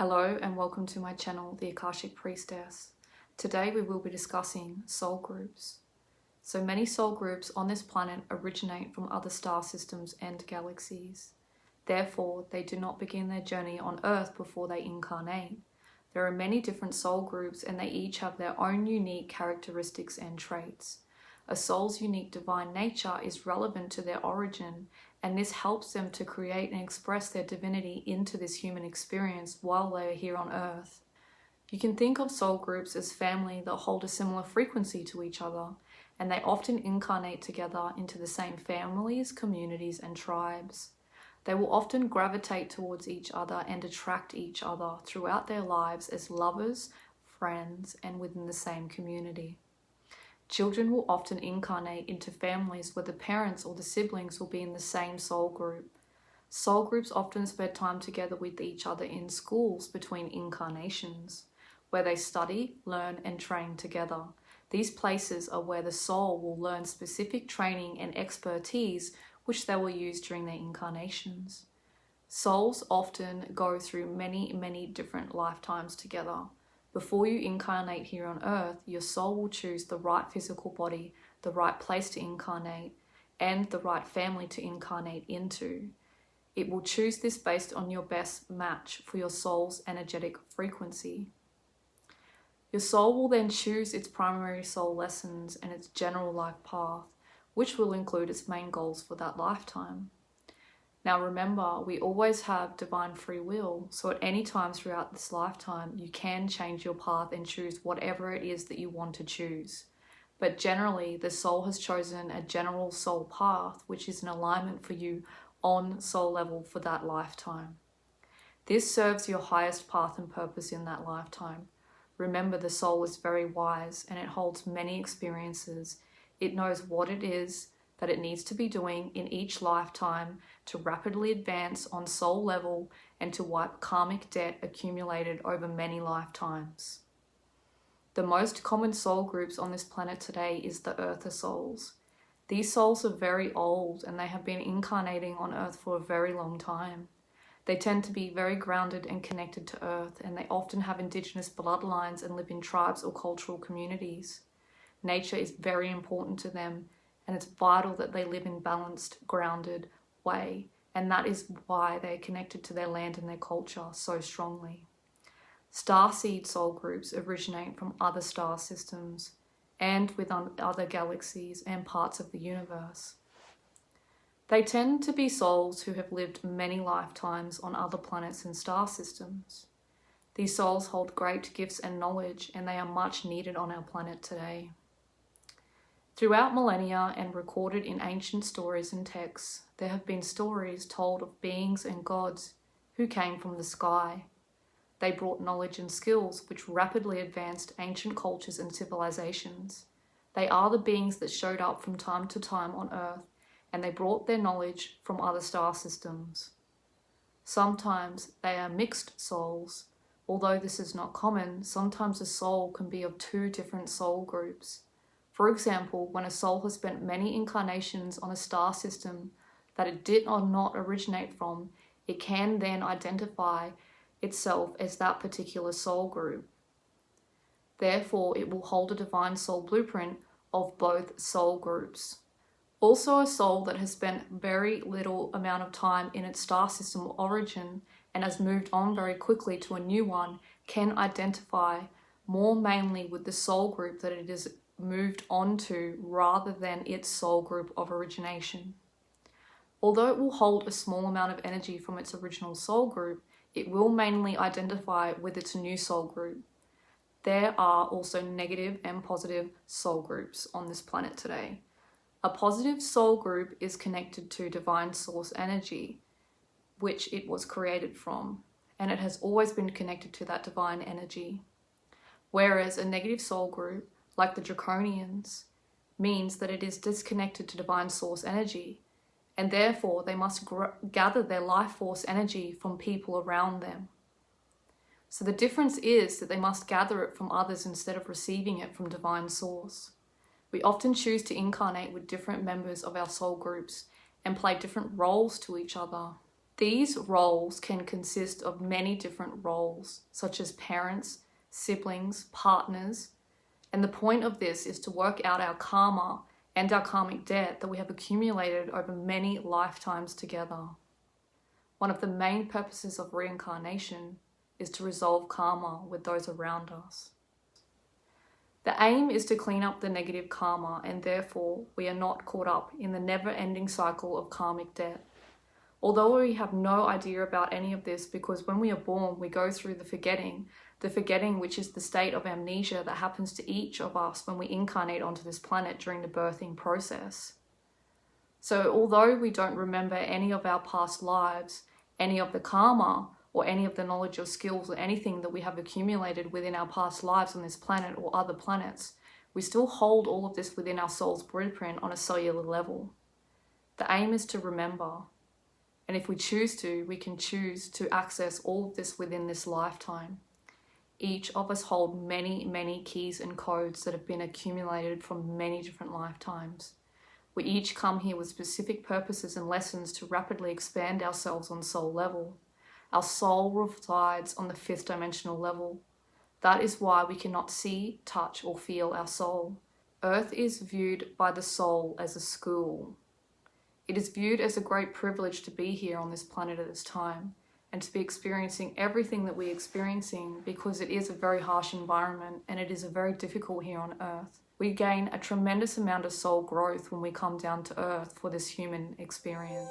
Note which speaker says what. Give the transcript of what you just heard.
Speaker 1: Hello and welcome to my channel, the Akashic Priestess. Today we will be discussing soul groups. So many soul groups on this planet originate from other star systems and galaxies. Therefore, they do not begin their journey on Earth before they incarnate. There are many different soul groups and they each have their own unique characteristics and traits. A soul's unique divine nature is relevant to their origin, and this helps them to create and express their divinity into this human experience while they are here on Earth. You can think of soul groups as family that hold a similar frequency to each other, and they often incarnate together into the same families, communities, and tribes. They will often gravitate towards each other and attract each other throughout their lives as lovers, friends, and within the same community. Children will often incarnate into families where the parents or the siblings will be in the same soul group. Soul groups often spend time together with each other in schools between incarnations, where they study, learn, and train together. These places are where the soul will learn specific training and expertise which they will use during their incarnations. Souls often go through many different lifetimes together. Before you incarnate here on Earth, your soul will choose the right physical body, the right place to incarnate, and the right family to incarnate into. It will choose this based on your best match for your soul's energetic frequency. Your soul will then choose its primary soul lessons and its general life path, which will include its main goals for that lifetime. Now remember, we always have divine free will, so at any time throughout this lifetime, you can change your path and choose whatever it is that you want to choose. But generally, the soul has chosen a general soul path, which is an alignment for you on soul level for that lifetime. This serves your highest path and purpose in that lifetime. Remember, the soul is very wise and it holds many experiences. It knows what it is that it needs to be doing in each lifetime to rapidly advance on soul level and to wipe karmic debt accumulated over many lifetimes. The most common soul groups on this planet today is the Earther souls. These souls are very old and they have been incarnating on Earth for a very long time. They tend to be very grounded and connected to Earth, and they often have indigenous bloodlines and live in tribes or cultural communities. Nature is very important to them, and it's vital that they live in balanced, grounded way, and that is why they're connected to their land and their culture so strongly. Starseed soul groups originate from other star systems and with other galaxies and parts of the universe. They tend to be souls who have lived many lifetimes on other planets and star systems. These souls hold great gifts and knowledge, and they are much needed on our planet today. Throughout millennia and recorded in ancient stories and texts, there have been stories told of beings and gods who came from the sky. They brought knowledge and skills which rapidly advanced ancient cultures and civilizations. They are the beings that showed up from time to time on Earth, and they brought their knowledge from other star systems. Sometimes they are mixed souls. Although this is not common, sometimes a soul can be of two different soul groups. For example, when a soul has spent many incarnations on a star system that it did not originate from, it can then identify itself as that particular soul group. Therefore, it will hold a divine soul blueprint of both soul groups. Also, a soul that has spent very little amount of time in its star system origin and has moved on very quickly to a new one can identify more mainly with the soul group that it is moved on to rather than its soul group of origination. Although it will hold a small amount of energy from its original soul group, it will mainly identify with its new soul group. There are also negative and positive soul groups on this planet today. A positive soul group is connected to divine source energy, which it was created from, and it has always been connected to that divine energy. Whereas a negative soul group, like the Draconians, means that it is disconnected to divine source energy, and therefore they must gather their life force energy from people around them. So the difference is that they must gather it from others instead of receiving it from divine source. We often choose to incarnate with different members of our soul groups and play different roles to each other. These roles can consist of many different roles, such as parents, siblings, partners, and the point of this is to work out our karma and our karmic debt that we have accumulated over many lifetimes together. One of the main purposes of reincarnation is to resolve karma with those around us. The aim is to clean up the negative karma, and therefore we are not caught up in the never-ending cycle of karmic debt. Although we have no idea about any of this, because when we are born we go through the forgetting which is the state of amnesia that happens to each of us when we incarnate onto this planet during the birthing process. So although we don't remember any of our past lives, any of the karma, or any of the knowledge or skills or anything that we have accumulated within our past lives on this planet or other planets, we still hold all of this within our soul's blueprint on a cellular level. The aim is to remember. And if we choose to, we can choose to access all of this within this lifetime. Each of us hold many, many keys and codes that have been accumulated from many different lifetimes. We each come here with specific purposes and lessons to rapidly expand ourselves on soul level. Our soul resides on the 5th dimensional level. That is why we cannot see, touch, or feel our soul. Earth is viewed by the soul as a school. It is viewed as a great privilege to be here on this planet at this time and to be experiencing everything that we're experiencing, because it is a very harsh environment and it is very difficult here on Earth. We gain a tremendous amount of soul growth when we come down to Earth for this human experience.